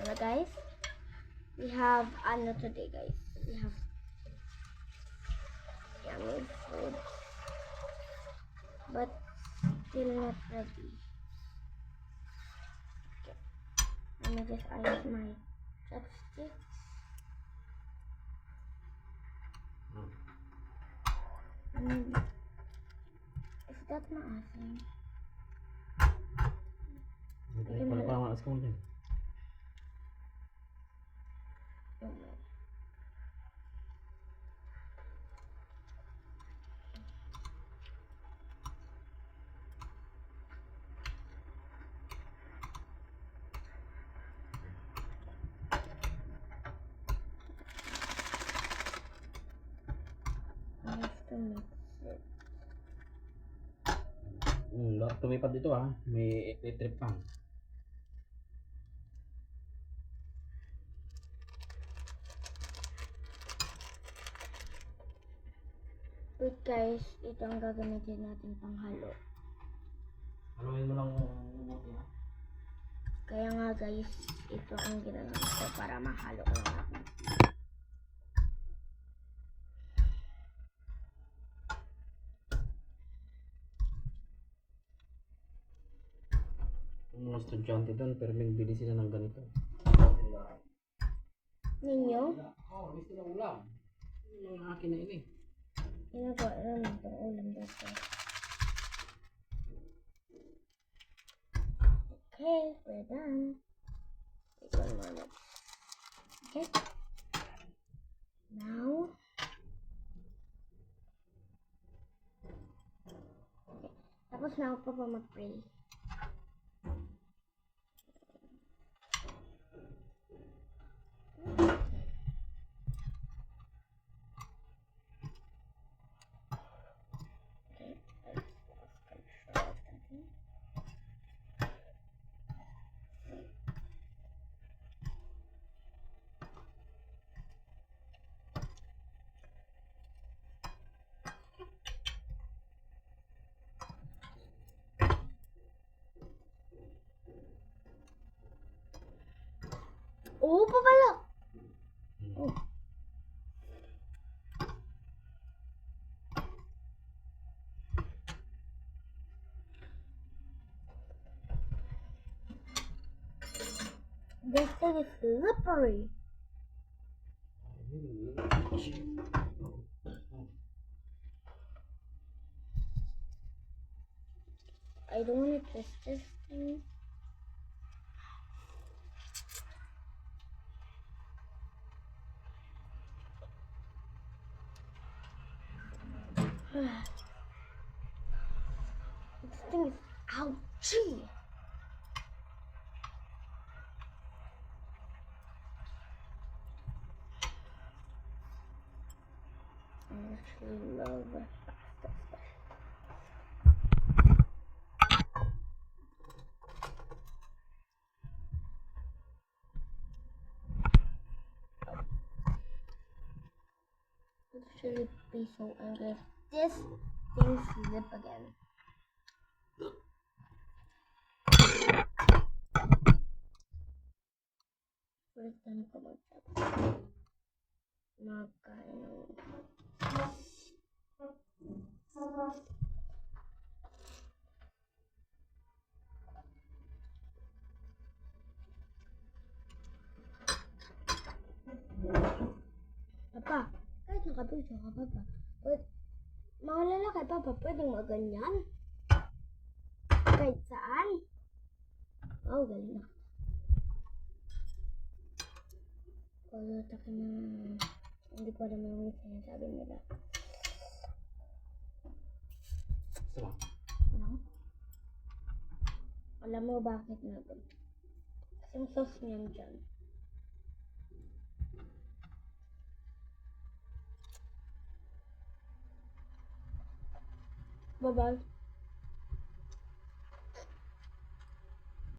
Hello guys, we have ano today guys. We have yummy food, but still not ready. Okay. Let me just use my chopsticks. Is that maasim? Wala pa maas ko dyan. I have to mix it. Tumipad dito ha. May trip pang. Wait guys, ito ang gagamitin natin panghalo. Haluin mo lang mabuti ha. Kaya nga guys, ito ang ginagawa ko para mahalo ko lang natin. Mga estudyante doon, pero bili sila ng ganito. Ninyo? Oo, gusto ng ulam. Yung mga akin na ini. Ginagawa namin itong ulam dito. Okay, we're done. Wait 1 minute. Okay. Now, okay. Tapos na ako pa mag-pray. Okay, let's control something. Oh, papala! Oh. This thing is slippery. I don't want to twist this thing. This thing is ouchy. I actually love it. It should be so angry if this thing slip again. First time ko magkain. Papa, kahit nakapito ka, Papa, mga lalaki, Papa, pwedeng maganyan? Kahit saan? Oh, galing na. Kaya takin na, hindi ko alam yung sinasabi nila. Sama. Ano? Alam mo bakit na ito? Kasi yung sauce niyan dyan. Bye-bye.